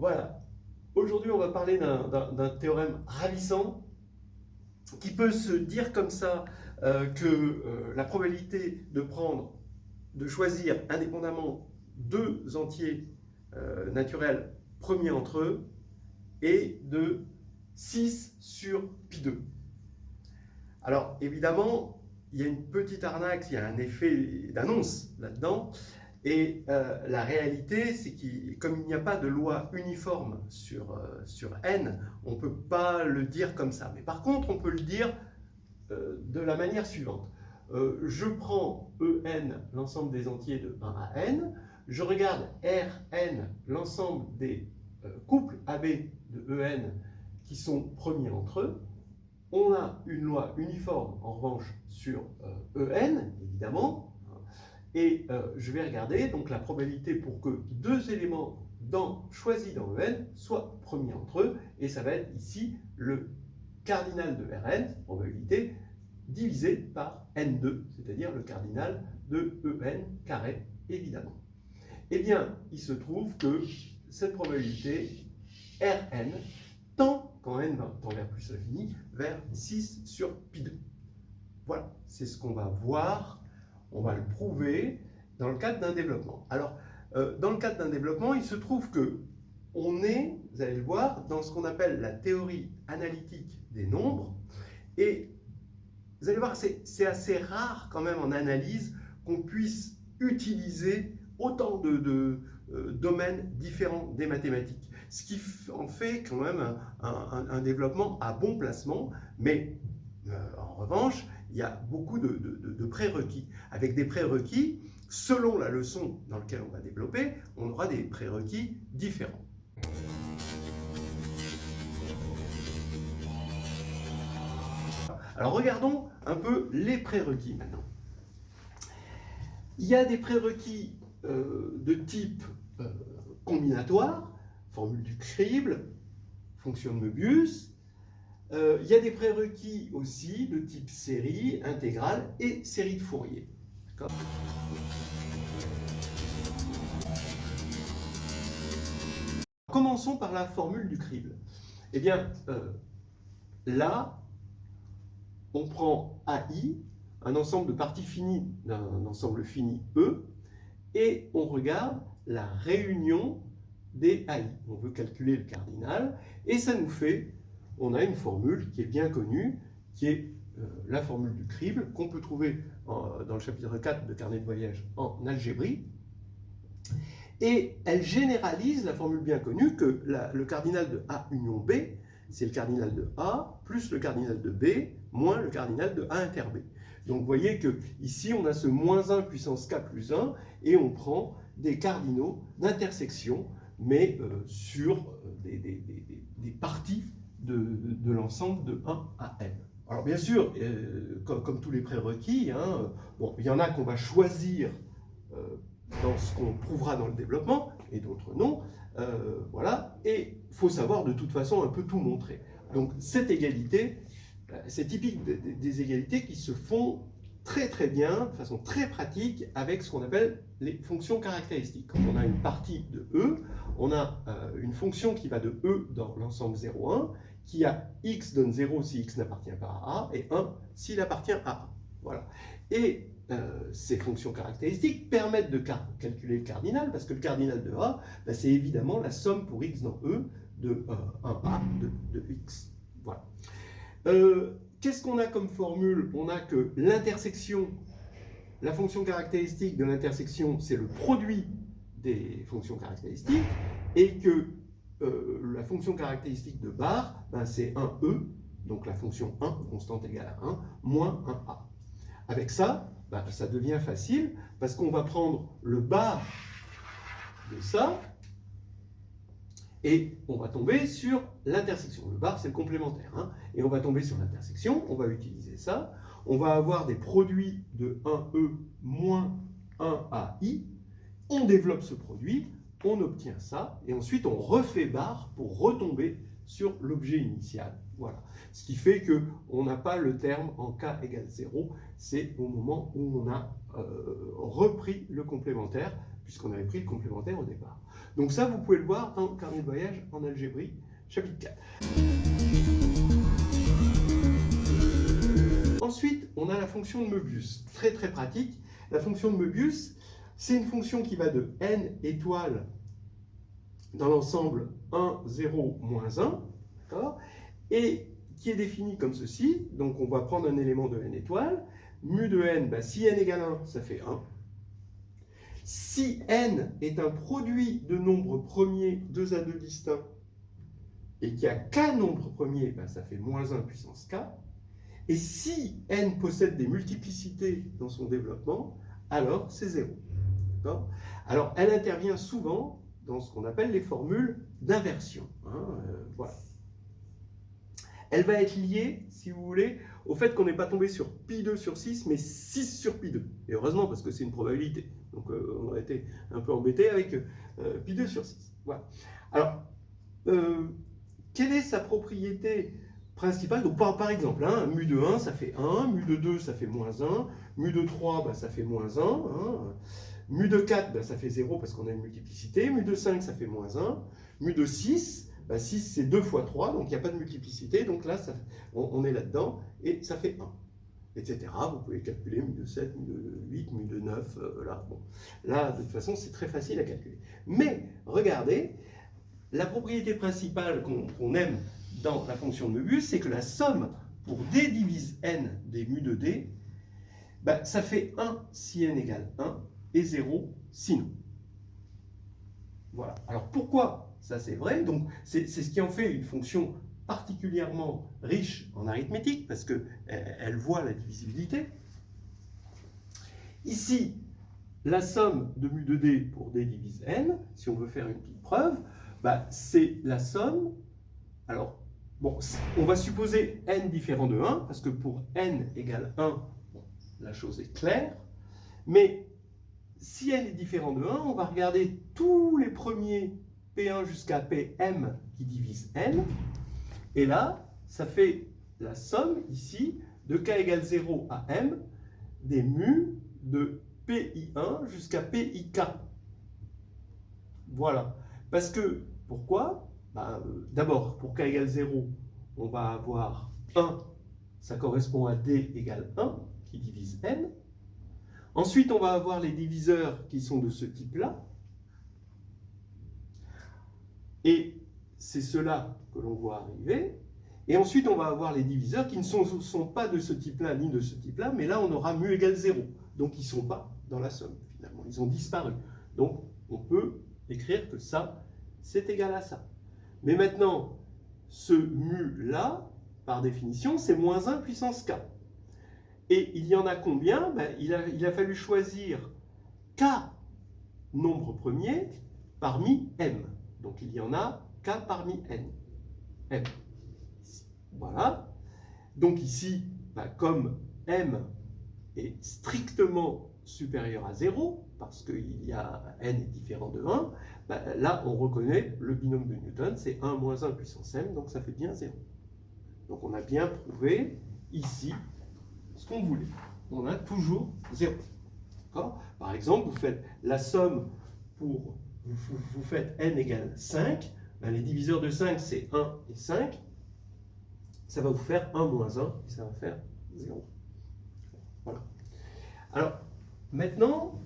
Voilà. Aujourd'hui, on va parler d'un théorème ravissant qui peut se dire comme ça que la probabilité de choisir indépendamment deux entiers naturels premiers entre eux est de 6 sur pi2. Alors évidemment, il y a une petite arnaque, il y a un effet d'annonce là-dedans. Et la réalité, c'est que comme il n'y a pas de loi uniforme sur n, on ne peut pas le dire comme ça. Mais par contre, on peut le dire de la manière suivante. Je prends En, l'ensemble des entiers de 1 à n, je regarde Rn, l'ensemble des couples AB de En qui sont premiers entre eux. On a une loi uniforme, en revanche, sur En, évidemment. Et je vais regarder donc la probabilité pour que deux éléments choisis dans En soient premiers entre eux. Et ça va être ici le cardinal de Rn, probabilité, divisé par n2, c'est-à-dire le cardinal de En carré, évidemment. Eh bien, il se trouve que cette probabilité, Rn, tend, quand n tend vers plus l'infini, vers 6 sur pi2. Voilà, c'est ce qu'on va voir. On va le prouver dans le cadre d'un développement. Alors, dans le cadre d'un développement, il se trouve que on est, vous allez le voir, dans ce qu'on appelle la théorie analytique des nombres. Et vous allez voir, c'est assez rare quand même en analyse qu'on puisse utiliser autant de domaines différents des mathématiques. Ce qui en fait quand même un développement à bon placement, mais en revanche, il y a beaucoup de prérequis. Avec des prérequis, selon la leçon dans laquelle on va développer, on aura des prérequis différents. Alors regardons un peu les prérequis maintenant. Il y a des prérequis de type combinatoire, formule du crible, fonction de Möbius. Il y a des prérequis aussi de type série, intégrale et série de Fourier. Commençons par la formule du crible. Eh bien, là, on prend AI, un ensemble de parties finies d'un ensemble fini E, et on regarde la réunion des AI. On veut calculer le cardinal, et ça nous fait, on a une formule qui est bien connue, qui est la formule du crible, qu'on peut trouver dans le chapitre 4 de Carnet de voyage en algébrie. Et elle généralise la formule bien connue que le cardinal de A union B, c'est le cardinal de A plus le cardinal de B moins le cardinal de A inter B. Donc vous voyez que ici on a ce moins 1 puissance K plus 1 et on prend des cardinaux d'intersection, mais sur des parties de l'ensemble de 1 à n. Alors bien sûr, comme tous les prérequis, bon, il y en a qu'on va choisir dans ce qu'on prouvera dans le développement, et d'autres non. Voilà. Et il faut savoir de toute façon un peu tout montrer. Donc cette égalité, c'est typique des égalités qui se font très très bien, de façon très pratique, avec ce qu'on appelle les fonctions caractéristiques. Quand on a une partie de E, on a une fonction qui va de E dans l'ensemble 0, 1, qui a x donne 0 si x n'appartient pas à A, et 1 s'il appartient à A. Voilà. Et ces fonctions caractéristiques permettent de calculer le cardinal, parce que le cardinal de A, c'est évidemment la somme pour x dans E de 1A de x. Voilà. Qu'est-ce qu'on a comme formule? On a que l'intersection, la fonction caractéristique de l'intersection, c'est le produit des fonctions caractéristiques, et que la fonction caractéristique de bar, c'est 1e, donc la fonction 1, constante égale à 1, moins 1a. Avec ça, ça devient facile, parce qu'on va prendre le bar de ça, et on va tomber sur l'intersection. Le bar, c'est le complémentaire. Et on va tomber sur l'intersection, on va utiliser ça. On va avoir des produits de 1e moins 1ai. On développe ce produit, on obtient ça, et ensuite on refait bar pour retomber sur l'objet initial. Voilà. Ce qui fait qu'on n'a pas le terme en k égale 0, c'est au moment où on a repris le complémentaire, puisqu'on avait pris le complémentaire au départ. Donc ça, vous pouvez le voir dans le carnet de voyage en algébrie, chapitre 4. Ensuite, on a la fonction de Möbius, très très pratique. La fonction de Möbius, c'est une fonction qui va de n étoiles dans l'ensemble 1, 0, moins 1, d'accord, et qui est définie comme ceci. Donc on va prendre un élément de n étoiles. Mu de n, si n égale 1, ça fait 1. Si n est un produit de nombres premiers 2 à 2 distincts et qu'il y a k nombres premiers, ça fait moins 1 puissance k. Et si n possède des multiplicités dans son développement, alors c'est 0. Alors elle intervient souvent dans ce qu'on appelle les formules d'inversion. Voilà. Elle va être liée, si vous voulez, au fait qu'on n'est pas tombé sur pi2 sur 6, mais 6 sur pi2. Et heureusement, parce que c'est une probabilité. Donc on a été un peu embêté avec pi2 sur 6. Voilà. Alors, quelle est sa propriété principale? Donc par exemple, mu de 1, ça fait 1, mu de 2, ça fait moins 1, mu de 3, ça fait moins 1, mu de 4, ça fait 0 parce qu'on a une multiplicité, mu de 5, ça fait moins 1, mu de 6, 6 c'est 2 fois 3, donc il n'y a pas de multiplicité, donc là on est là-dedans, et ça fait 1, etc. Vous pouvez calculer mu de 7, mu de 8, mu de 9, là. Bon. Là, de toute façon, c'est très facile à calculer. Mais, regardez, la propriété principale qu'on aime dans la fonction de Möbius, c'est que la somme pour d divise n des mu de d, ça fait 1 si n égale 1 et 0 sinon. Voilà. Alors pourquoi ça c'est vrai? Donc c'est ce qui en fait une fonction particulièrement riche en arithmétique, parce qu'elle voit la divisibilité. Ici, la somme de mu de d pour d divise n, si on veut faire une petite preuve, c'est la somme. Alors, bon, on va supposer n différent de 1, parce que pour n égale 1, la chose est claire. Mais si n est différent de 1, on va regarder tous les premiers P1 jusqu'à Pm qui divisent n. Et là, ça fait la somme, ici, de k égale 0 à m, des mu de PI1 jusqu'à PIK. Voilà. Parce que, pourquoi? D'abord, pour k égale 0, on va avoir 1, ça correspond à d égale 1, qui divise n. Ensuite, on va avoir les diviseurs qui sont de ce type-là. Et c'est ceux-là que l'on voit arriver. Et ensuite, on va avoir les diviseurs qui ne sont pas de ce type-là ni de ce type-là, mais là, on aura mu égale 0. Donc, ils ne sont pas dans la somme, finalement. Ils ont disparu. Donc, on peut écrire que ça, c'est égal à ça. Mais maintenant, ce mu-là, par définition, c'est moins 1 puissance k. Et il y en a combien? Il a fallu choisir k nombre premier parmi m. Donc il y en a k parmi n. M. Voilà. Donc ici, comme m est strictement supérieur à 0, parce que n est différent de 1, là on reconnaît le binôme de Newton, c'est 1 moins 1 puissance m, donc ça fait bien 0. Donc on a bien prouvé ici ce qu'on voulait. On a toujours 0. Par exemple, vous faites la somme pour... Vous faites n égale 5. Les diviseurs de 5, c'est 1 et 5. Ça va vous faire 1 moins 1, et ça va faire 0. Voilà. Alors, maintenant...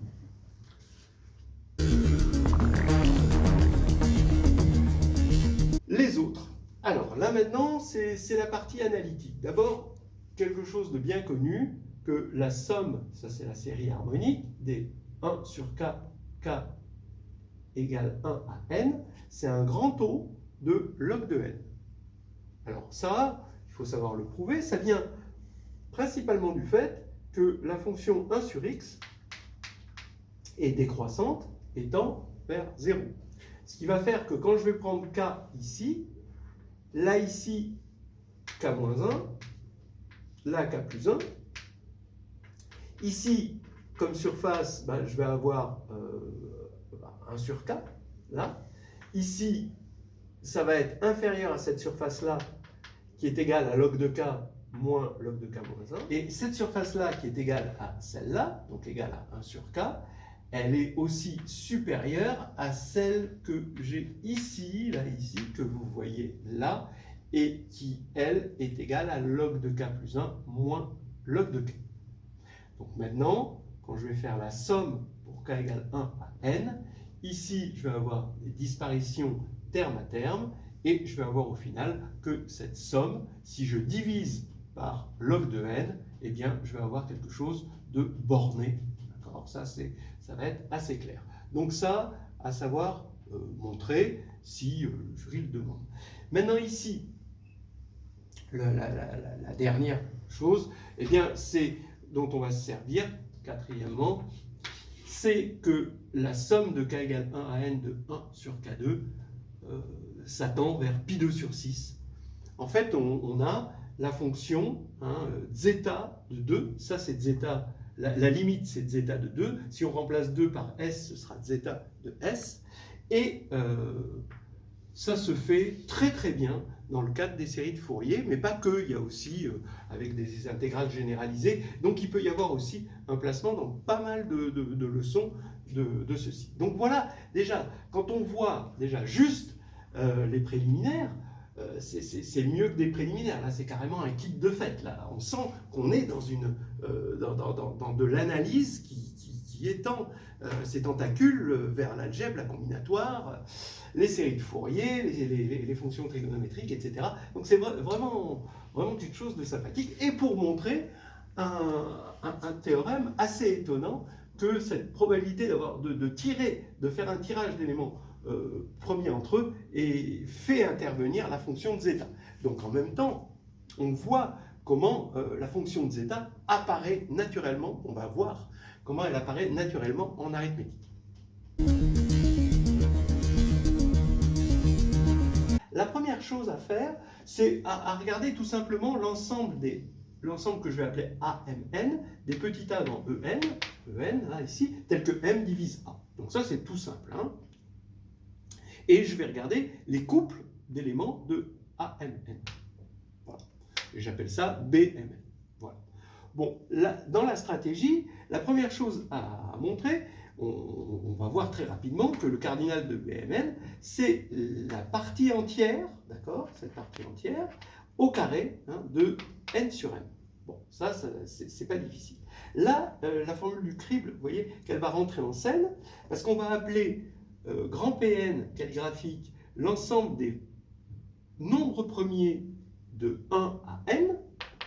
les autres. Alors, là maintenant, c'est la partie analytique. D'abord, quelque chose de bien connu, que la somme, ça c'est la série harmonique, des 1 sur k, k égale 1 à n, c'est un grand taux de log de n. Alors ça, il faut savoir le prouver, ça vient principalement du fait que la fonction 1 sur x est décroissante et tend vers 0. Ce qui va faire que quand je vais prendre k ici, là ici, k moins 1, là k plus 1, ici, comme surface, je vais avoir 1 sur k, là. Ici, ça va être inférieur à cette surface-là, qui est égale à log de k moins log de k moins 1. Et cette surface-là, qui est égale à celle-là, donc égale à 1 sur k, elle est aussi supérieure à celle que j'ai ici, que vous voyez là, et qui, elle, est égale à log de k plus 1 moins log de k. Donc maintenant, quand je vais faire la somme pour k égale 1 à n, ici, je vais avoir des disparitions terme à terme, et je vais avoir au final que cette somme, si je divise par log de n, eh bien, je vais avoir quelque chose de borné. D'accord ? Ça va être assez clair. Donc ça, à savoir montrer si le jury le demande. Maintenant ici, la dernière chose, eh bien, c'est dont on va se servir, quatrièmement, c'est que la somme de k égale 1 à n de 1 sur k2 s'attend vers pi2 sur 6. En fait, on a la fonction zeta de 2, ça c'est zeta, la limite c'est zeta de 2, si on remplace 2 par s, ce sera zeta de s, et ça se fait très très bien dans le cadre des séries de Fourier, mais pas que, il y a aussi avec des intégrales généralisées, donc il peut y avoir aussi un placement dans pas mal de leçons de ceci. Donc voilà, déjà, quand on voit déjà juste les préliminaires, c'est mieux que des préliminaires, là c'est carrément un kit de fête, là on sent qu'on est dans de l'analyse qui étend ses tentacules vers l'algèbre, la combinatoire, les séries de Fourier, les fonctions trigonométriques, etc. Donc c'est vraiment quelque chose de sympathique, et pour montrer un théorème assez étonnant, que cette probabilité de faire un tirage d'éléments premiers entre eux et fait intervenir la fonction de zeta. Donc en même temps, on voit comment la fonction de zeta apparaît naturellement, on va voir comment elle apparaît naturellement en arithmétique. La première chose à faire, c'est à regarder tout simplement l'ensemble que je vais appeler AMN, des petits a dans EN, là, ici, tel que M divise A. Donc ça, c'est tout simple. Hein. Et je vais regarder les couples d'éléments de AMN. Voilà. Et j'appelle ça BMN. Voilà. Bon, là, dans la stratégie, la première chose à montrer, on va voir très rapidement que le cardinal de BMN, c'est la partie entière, d'accord, cette partie entière, au carré de n sur m. Bon, ça c'est pas difficile. Là, la formule du crible, vous voyez qu'elle va rentrer en scène, parce qu'on va appeler grand Pn calligraphique l'ensemble des nombres premiers de 1 à n,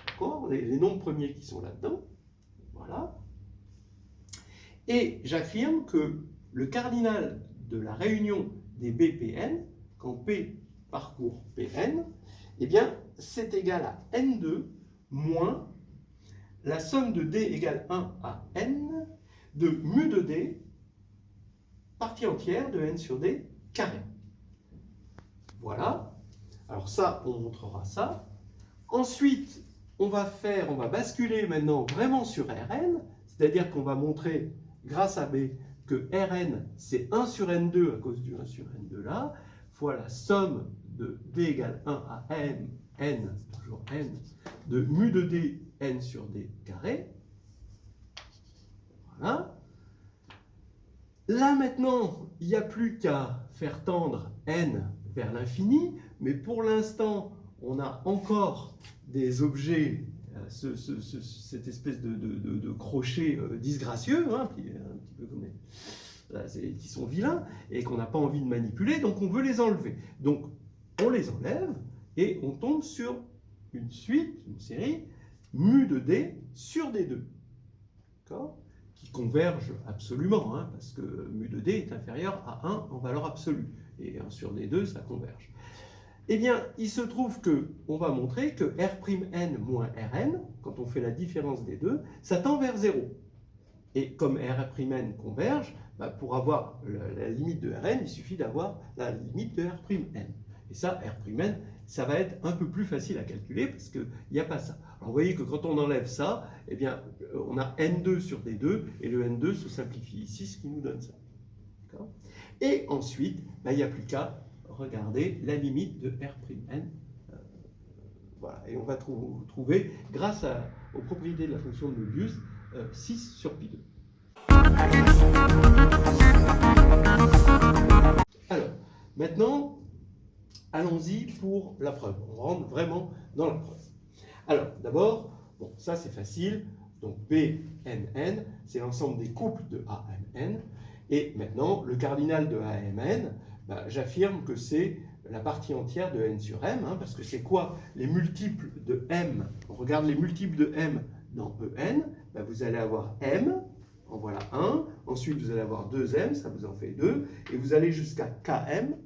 d'accord, les nombres premiers qui sont là-dedans, voilà. Et j'affirme que le cardinal de la réunion des BPN, quand P parcourt Pn, eh bien, c'est égal à n2 moins la somme de d égale 1 à n de mu de d, partie entière de n sur d carré. Voilà. Alors ça, on montrera ça. Ensuite, on va basculer maintenant vraiment sur Rn, c'est-à-dire qu'on va montrer, grâce à B, que Rn, c'est 1 sur n2 à cause du 1 sur n2 là, fois la somme de d égale 1 à n, toujours n, de mu de d, n sur d carré. Voilà. Là maintenant, il n'y a plus qu'à faire tendre n vers l'infini, mais pour l'instant, on a encore des objets, cette espèce de crochet disgracieux, hein, un petit peu comme qui sont vilains, et qu'on n'a pas envie de manipuler, donc on veut les enlever. Donc on les enlève, et on tombe sur une suite, une série, mu de d sur d2. D'accord ? Qui convergent absolument, hein, parce que mu de d est inférieur à 1 en valeur absolue. Et 1 sur d2, ça converge. Eh bien, il se trouve qu'on va montrer que R'N moins Rn, quand on fait la différence des deux, ça tend vers 0. Et comme R'N converge, bah, pour avoir la limite de Rn, il suffit d'avoir la limite de R'N. Et ça, R'N, ça va être un peu plus facile à calculer parce qu'il n'y a pas ça. Alors vous voyez que quand on enlève ça, eh bien, on a N2 sur D2, et le N2 se simplifie ici, ce qui nous donne ça. Et ensuite, bah, il n'y a plus qu'à regarder la limite de R'N. Voilà, et on va trouver, grâce aux propriétés de la fonction de Möbius, 6 sur pi2. Alors, maintenant, allons-y pour la preuve. On rentre vraiment dans la preuve. Alors, d'abord, bon, ça c'est facile. Donc, BNN, c'est l'ensemble des couples de AMN. Et maintenant, le cardinal de AMN, ben, j'affirme que c'est la partie entière de n sur m, hein, parce que c'est quoi les multiples de m? On regarde les multiples de m dans En, ben, vous allez avoir m, en voilà 1, ensuite vous allez avoir 2m, ça vous en fait 2, et vous allez jusqu'à km,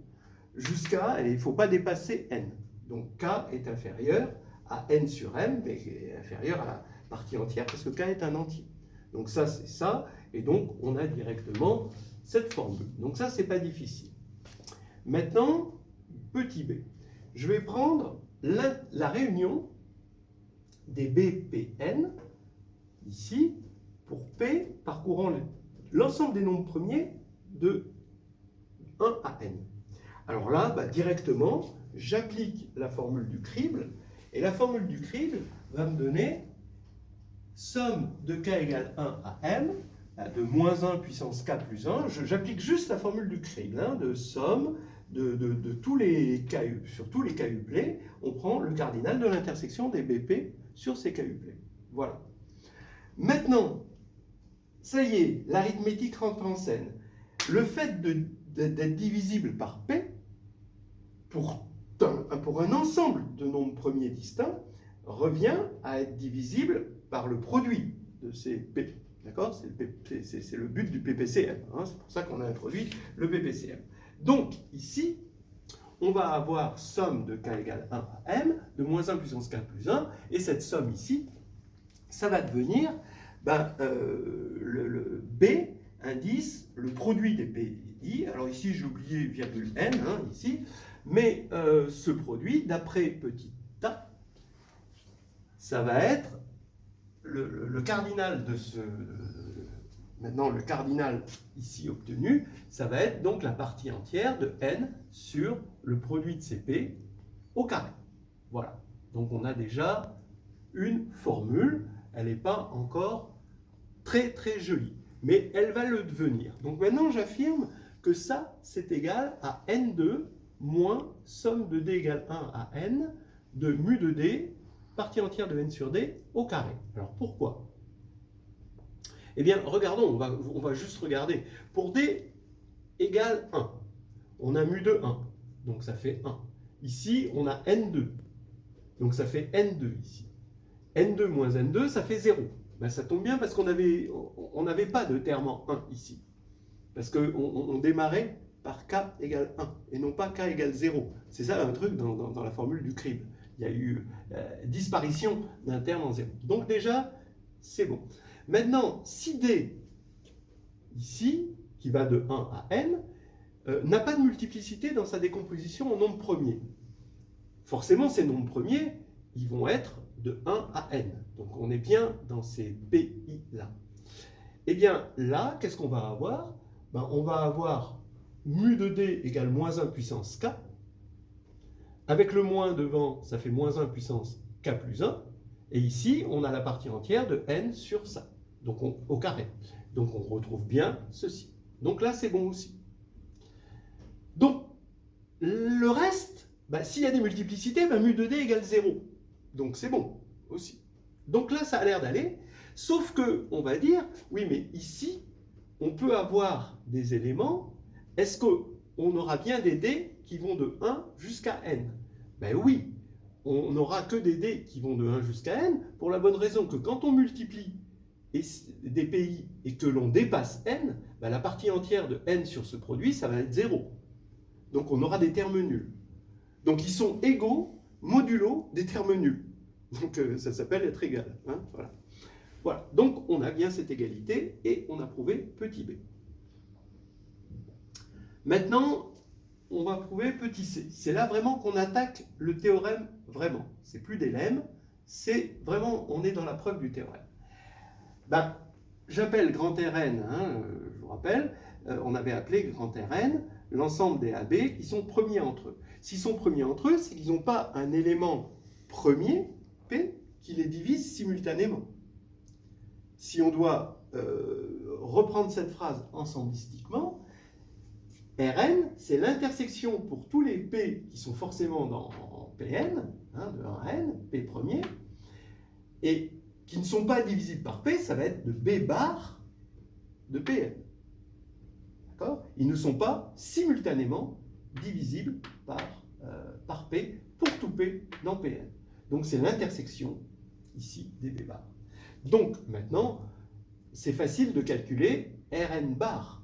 jusqu'à, et il ne faut pas dépasser n. Donc k est inférieur à n sur m, mais inférieur à la partie entière, parce que k est un entier. Donc ça, c'est ça, et donc on a directement cette formule. Donc ça, c'est pas difficile. Maintenant, petit b. Je vais prendre la réunion des BPN, ici, pour P parcourant l'ensemble des nombres premiers de 1 à n. Alors là, bah, directement, j'applique la formule du crible, et la formule du crible va me donner somme de k égale 1 à m, de moins 1 puissance k plus 1. J'applique juste la formule du crible, hein, de somme de tous les KU. Sur tous les KUplets, on prend le cardinal de l'intersection des BP sur ces KUplets. Voilà. Maintenant, ça y est, l'arithmétique rentre en scène. Le fait d'être divisible par P, pour un ensemble de nombres premiers distincts, revient à être divisible par le produit de ces P. D'accord? C'est le but du PPCM. Hein, c'est pour ça qu'on a introduit le PPCM. Donc, ici, on va avoir somme de k égale 1 à m, de moins 1 puissance k plus 1, et cette somme ici, ça va devenir le B indice, le produit des PI. Alors ici, j'ai oublié virgule n, hein, ici, mais ce produit, d'après petit a, ça va être le cardinal de ce... Maintenant, le cardinal ici obtenu, ça va être donc la partie entière de n sur le produit de ces p au carré. Voilà. Donc on a déjà une formule. Elle n'est pas encore très très jolie, mais elle va le devenir. Donc maintenant, j'affirme que ça, c'est égal à n2 moins somme de d égale 1 à n de mu de d, partie entière de n sur d au carré. Alors pourquoi? Eh bien, regardons, on va juste regarder. Pour d égale 1, on a mu de 1, donc ça fait 1. Ici, on a n2, donc ça fait n2 ici. n2 moins n2, ça fait 0. Ben, ça tombe bien parce qu'on n'avait pas de terme en 1 ici. Parce qu'on démarrait par k égale 1 et non pas k égale 0. C'est ça un truc dans la formule du crible. Il y a eu disparition d'un terme en 0. Donc déjà, c'est bon. Maintenant, si d, ici, qui va de 1 à n, n'a pas de multiplicité dans sa décomposition en nombres premiers, forcément, ces nombres premiers, ils vont être de 1 à n. Donc on est bien dans ces PI-là. Eh bien, là, qu'est-ce qu'on va avoir? Ben, on va avoir mu de d égale moins 1 puissance k. Avec le moins devant, ça fait moins 1 puissance k plus 1. Et ici, on a la partie entière de n sur ça, donc au carré. Donc on retrouve bien ceci. Donc là, c'est bon aussi. Donc, le reste, ben, s'il y a des multiplicités, ben, mu de d égale 0. Donc c'est bon aussi. Donc là, ça a l'air d'aller, sauf que on va dire, oui, mais ici, on peut avoir des éléments, est-ce qu'on aura bien des dés qui vont de 1 jusqu'à n? Ben oui, on n'aura que des dés qui vont de 1 jusqu'à n, pour la bonne raison que quand on multiplie des pays et que l'on dépasse n, ben la partie entière de n sur ce produit, ça va être 0. Donc on aura des termes nuls. Donc ils sont égaux modulo des termes nuls. Donc ça s'appelle être égal. Hein, voilà. Voilà. Donc on a bien cette égalité et on a prouvé petit b. Maintenant, on va prouver petit c. C'est là vraiment qu'on attaque le théorème vraiment. C'est plus des lemmes, c'est vraiment, on est dans la preuve du théorème. Ben, j'appelle grand Rn, hein, je vous rappelle, on avait appelé grand Rn l'ensemble des AB qui sont premiers entre eux. S'ils sont premiers entre eux, c'est qu'ils n'ont pas un élément premier, P, qui les divise simultanément. Si on doit reprendre cette phrase ensemblistiquement. Rn, c'est l'intersection pour tous les P qui sont forcément dans Pn, hein, de 1 à n, P premier, et qui ne sont pas divisibles par P, ça va être de B bar de Pn. D'accord? Ils ne sont pas simultanément divisibles par P pour tout P dans Pn. Donc c'est l'intersection ici des B bar. Donc maintenant, c'est facile de calculer Rn bar.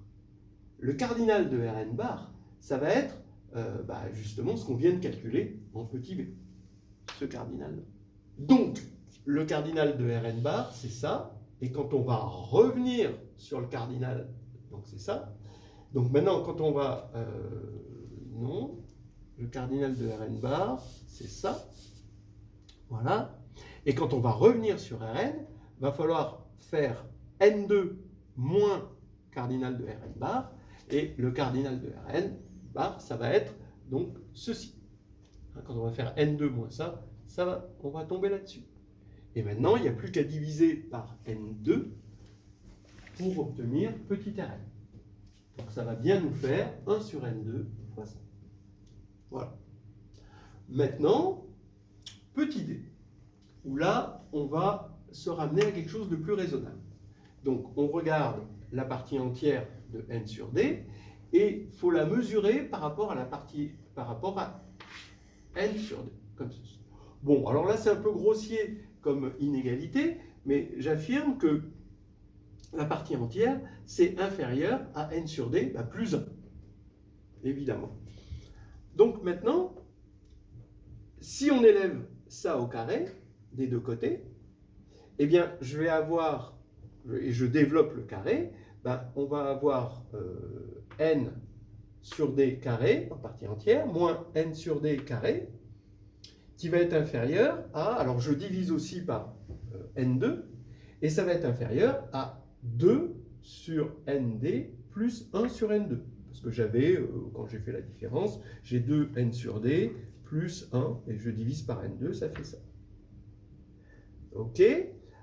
Le cardinal de Rn bar, ça va être justement ce qu'on vient de calculer en petit b, ce cardinal-là. Donc, le cardinal de Rn bar, c'est ça, et quand on va revenir sur le cardinal, donc c'est ça. Donc maintenant, quand on va... non, le cardinal de Rn bar, c'est ça. Voilà. Et quand on va revenir sur Rn, il va falloir faire N2 moins cardinal de Rn bar, et le cardinal de Rn bar, ça va être donc ceci. Quand on va faire N2 moins ça, on va tomber là-dessus. Et maintenant, il n'y a plus qu'à diviser par N2 pour obtenir petit Rn. Donc ça va bien nous faire 1 sur N2 fois ça. Voilà. Maintenant, petit d, où là, on va se ramener à quelque chose de plus raisonnable. Donc on regarde la partie entière de n sur d, et il faut la mesurer par rapport à n sur d, comme ceci. Bon, alors là c'est un peu grossier comme inégalité, mais j'affirme que la partie entière, c'est inférieur à n sur d, plus 1, évidemment. Donc maintenant, si on élève ça au carré, des deux côtés, eh bien je vais avoir, et je développe le carré, on va avoir n sur d carré, en partie entière, moins n sur d carré, qui va être inférieur à, alors je divise aussi par n2, et ça va être inférieur à 2 sur nd plus 1 sur n2. Parce que j'avais, quand j'ai fait la différence, j'ai 2 n sur d plus 1, et je divise par n2, ça fait ça. OK?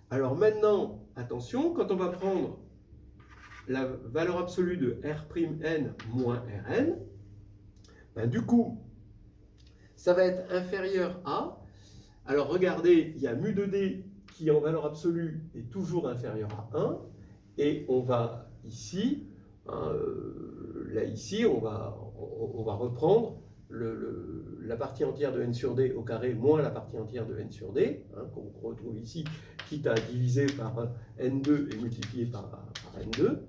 Alors maintenant, attention, quand on va prendre la valeur absolue de R'N moins Rn, du coup, ça va être inférieur à, alors regardez, il y a mu de d qui en valeur absolue est toujours inférieur à 1, et on va ici, là ici, on va reprendre la partie entière de n sur d au carré moins la partie entière de n sur d, qu'on retrouve ici, quitte à diviser par n2 et multiplier par n2.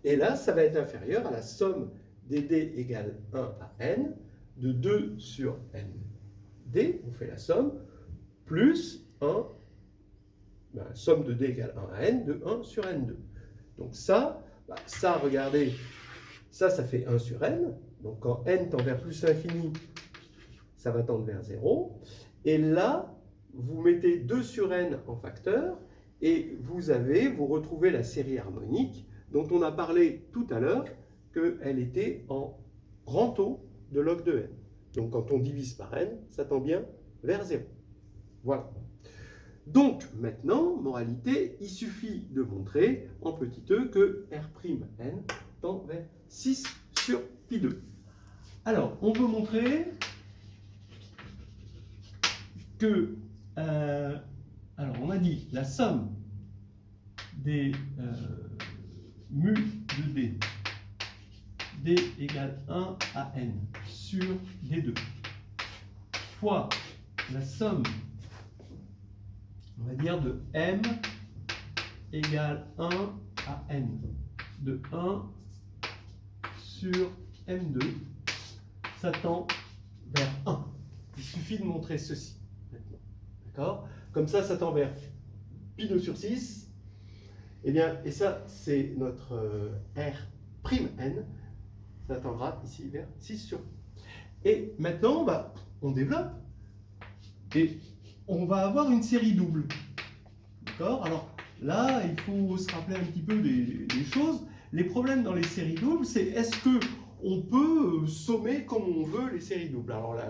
Et là, ça va être inférieur à la somme des d égale 1 à n, de 2 sur nd, on fait la somme, plus 1, somme de d égale 1 à n, de 1 sur n2. Donc ça, regardez, ça fait 1 sur n. Donc quand n tend vers plus l'infini, ça va tendre vers 0. Et là, vous mettez 2 sur n en facteur, et vous retrouvez la série harmonique dont on a parlé tout à l'heure, qu'elle était en grand O de log de n. Donc quand on divise par n, ça tend bien vers 0. Voilà. Donc maintenant, moralité, il suffit de montrer en petit e que R'N tend vers 6 sur pi2. Alors, on peut montrer que, alors on a dit la somme des mu de d égale 1 à n sur d2, fois la somme, on va dire, de m égale 1 à n, de 1 sur m2, ça tend vers 1. Il suffit de montrer ceci maintenant. D'accord? Comme ça tend vers pi2 sur 6. Eh bien, et ça, c'est notre R'N. Ça tendra ici vers 6 sur. Et maintenant, on développe. Et on va avoir une série double. D'accord? Alors là, il faut se rappeler un petit peu des choses. Les problèmes dans les séries doubles, c'est est-ce qu'on peut sommer comme on veut les séries doubles? Alors là,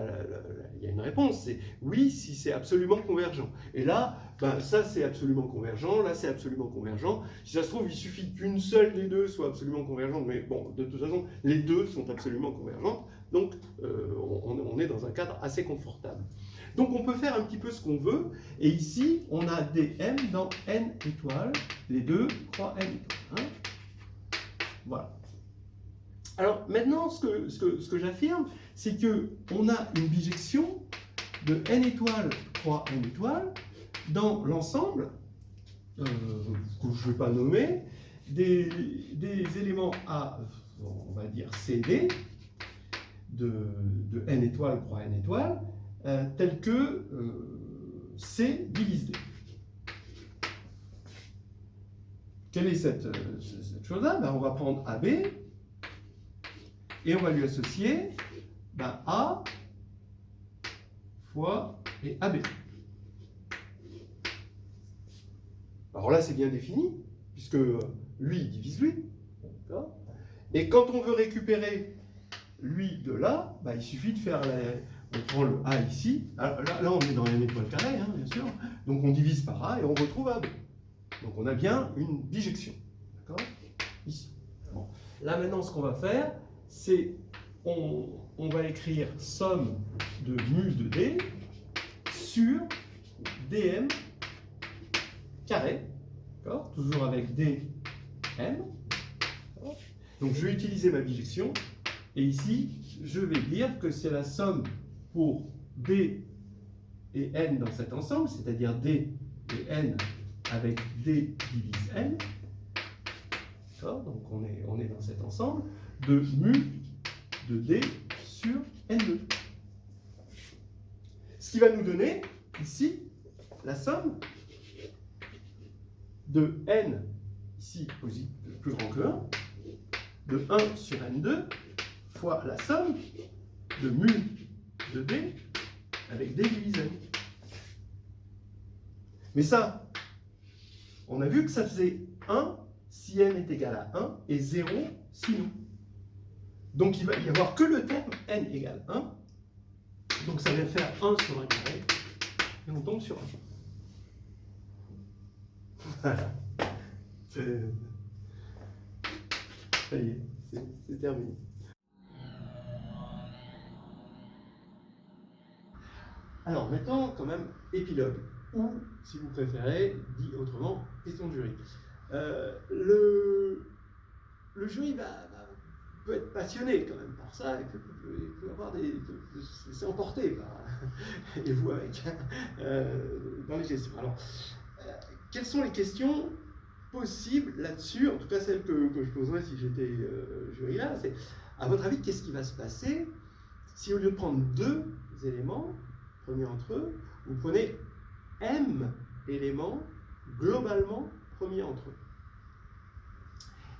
il y a une réponse, c'est oui, si c'est absolument convergent. Et là, ben, ça c'est absolument convergent, là c'est absolument convergent. Si ça se trouve, il suffit qu'une seule des deux soit absolument convergente, mais bon, de toute façon, les deux sont absolument convergentes, donc on est dans un cadre assez confortable. Donc on peut faire un petit peu ce qu'on veut, et ici on a des m dans n étoiles, les deux croient n étoiles. Hein. Voilà. Alors maintenant, ce que j'affirme, c'est qu'on a une bijection de n étoiles croix n étoiles dans l'ensemble, que je ne vais pas nommer, des éléments A, on va dire CD, de n étoiles croix n étoiles, tels que C divise D. Quelle est cette chose-là? Ben, on va prendre AB et on va lui associer A fois et AB. Alors là, c'est bien défini, puisque lui divise lui. Et quand on veut récupérer lui de là, il suffit de faire on prend le A ici. Alors, là, on est dans n étoile carré, hein, bien sûr. Donc on divise par A et on retrouve AB. Donc on a bien une bijection. D'accord? Ici. Bon. Là maintenant, ce qu'on va faire, c'est on va écrire somme de mu de D sur dm carré, toujours avec dm. Donc je vais utiliser ma bijection, et ici je vais dire que c'est la somme pour d et n dans cet ensemble, c'est-à-dire d et n avec d divise n. Donc on est dans cet ensemble de mu de d sur n2. Ce qui va nous donner ici la somme de n, ici plus grand que 1, de 1 sur n2 fois la somme de mu de d avec d divise n. Mais ça, on a vu que ça faisait 1 si n est égal à 1 et 0 si non. Donc il va y avoir que le terme n égale 1. Donc ça vient faire 1 sur 1 carré. Et on tombe sur 1. Voilà. Ça y est, c'est terminé. Alors maintenant, quand même, épilogue. Ou, si vous préférez, dit autrement, question de jury. Le jury peut être passionné quand même par ça, et peut avoir c'est emporté par, et vous avec, dans les questions. Alors, quelles sont les questions possibles là-dessus, en tout cas celles que je poserais si j'étais jury là, c'est, à votre avis, qu'est-ce qui va se passer si au lieu de prendre deux éléments, premier entre eux, vous prenez m éléments globalement premiers entre eux?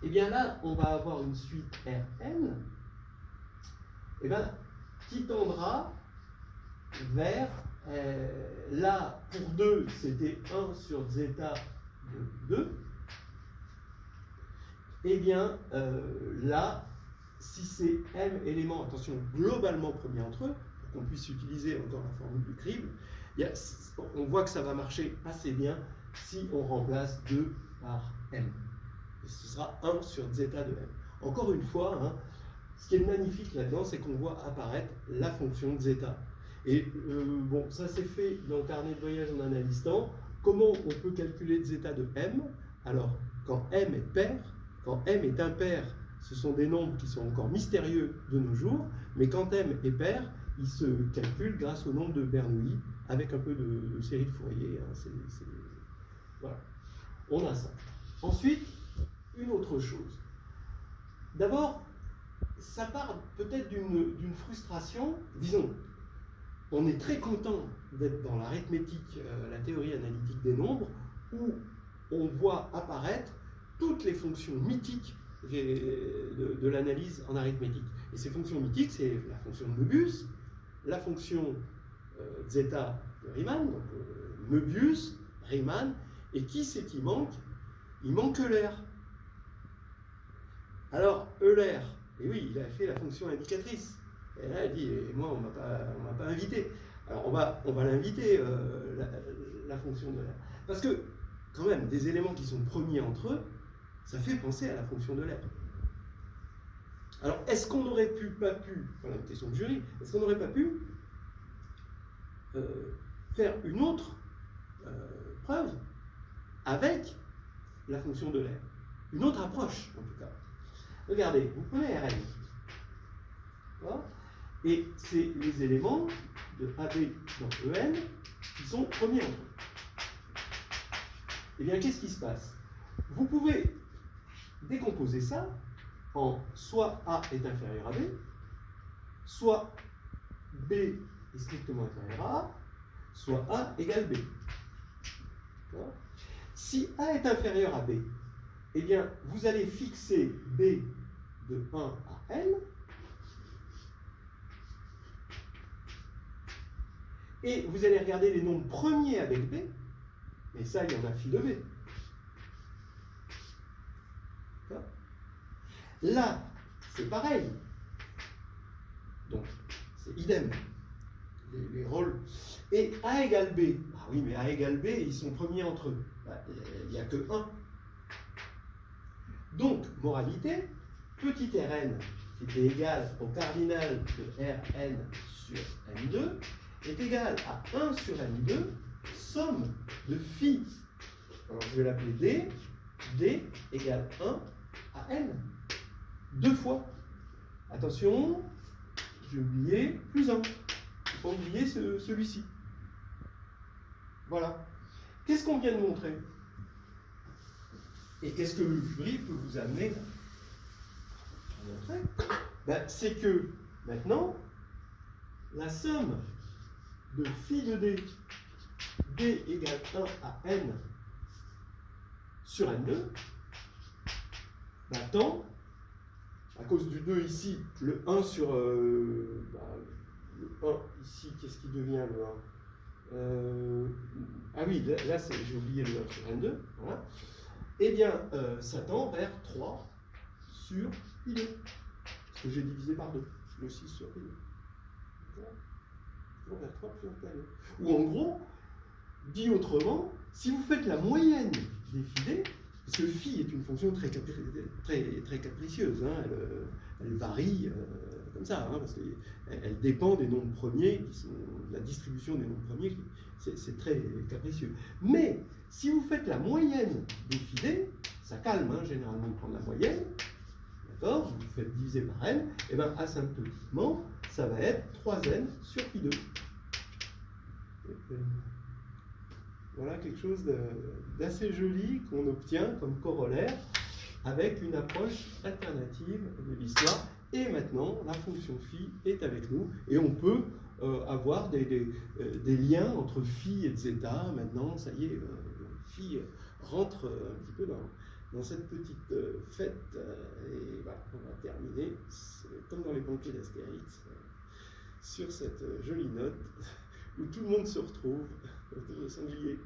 Et bien là, on va avoir une suite Rn qui tendra vers, là, pour 2, c'était 1 sur zeta de 2. Et bien là, si c'est m éléments, attention, globalement premiers entre eux, pour qu'on puisse utiliser encore la formule du crible, on voit que ça va marcher assez bien si on remplace 2 par m. Et ce sera 1 sur zeta de m. Encore une fois, hein, ce qui est magnifique là-dedans, c'est qu'on voit apparaître la fonction de zeta. Et bon, ça c'est fait dans le carnet de voyage en analyse temps. Comment on peut calculer zeta de m? Alors, quand m est pair, quand m est impair, ce sont des nombres qui sont encore mystérieux de nos jours, mais quand m est pair, il se calcule grâce au nombre de Bernoulli, avec un peu de série de Fourier. Hein, voilà. On a ça. Ensuite, une autre chose. D'abord, ça part peut-être d'une frustration. Disons, on est très content d'être dans l'arithmétique, la théorie analytique des nombres, où on voit apparaître toutes les fonctions mythiques de l'analyse en arithmétique. Et ces fonctions mythiques, c'est la fonction de Möbius, la fonction zeta de Riemann, donc Möbius, Riemann, et qui c'est qui manque? Il manque Euler. Alors, Euler, et oui, il a fait la fonction indicatrice. Et là, il dit, et moi, on ne m'a pas invité. Alors on va l'inviter, la fonction de l'air. Parce que, quand même, des éléments qui sont premiers entre eux, ça fait penser à la fonction de l'air. Alors, est-ce qu'on n'aurait pas pu, voilà une question de jury, est-ce qu'on n'aurait pas pu faire une autre preuve avec la fonction de l'air? Une autre approche, en tout cas. Regardez, vous prenez Rn. Voilà. Et c'est les éléments de AB dans En qui sont premiers entre eux. Eh bien, qu'est-ce qui se passe? Vous pouvez décomposer ça en soit A est inférieur à B, soit B est strictement inférieur à A, soit A égale B. Si A est inférieur à B, eh bien, vous allez fixer B de 1 à N, et vous allez regarder les nombres premiers avec B, et ça, il y en a phi de B. Là, c'est pareil. Donc, c'est idem. Les rôles. Et A égale B. Ah oui, mais A égale B, ils sont premiers entre eux. Il n'y a que 1. Donc, moralité, petit Rn, qui était égal au cardinal de Rn sur N2, est égal à 1 sur N2, somme de phi. Alors, je vais l'appeler D. D égale 1 à N. 2 fois. Attention, j'ai oublié plus 1. Il ne faut pas oublier celui-ci. Voilà. Qu'est-ce qu'on vient de montrer? Et qu'est-ce que le jury peut vous amener à montrer? Ben, c'est que maintenant, la somme de phi de D, D égale 1 à N sur N2, maintenant, à cause du 2 ici, le 1 sur le 1 ici, qu'est-ce qui devient le 1? Ah oui, là j'ai oublié le 1 sur N2. Voilà. Eh bien, ça tend vers 3 sur pi 2. Parce que j'ai divisé par 2. Le 6 sur pi 2. Voilà. Donc vers 3 sur pi 2. Ou en gros, dit autrement, si vous faites la moyenne des phi d, parce que phi est une fonction très capricieuse, hein, elle varie comme ça, hein, parce qu'elle dépend des nombres premiers, qui sont de la distribution des nombres premiers, c'est très capricieux. Mais si vous faites la moyenne des phi d, ça calme hein, généralement de prendre la moyenne, d'accord, vous faites diviser par n, et bien asymptotiquement, ça va être 3n sur pi 2. Voilà quelque chose d'assez joli qu'on obtient comme corollaire avec une approche alternative de l'histoire. Et maintenant, la fonction phi est avec nous et on peut avoir des liens entre phi et zeta. Maintenant, ça y est, phi rentre un petit peu dans cette petite fête. Et voilà, on va terminer, comme dans les banquets d'Astérix, sur cette jolie note où tout le monde se retrouve autour de sanglier.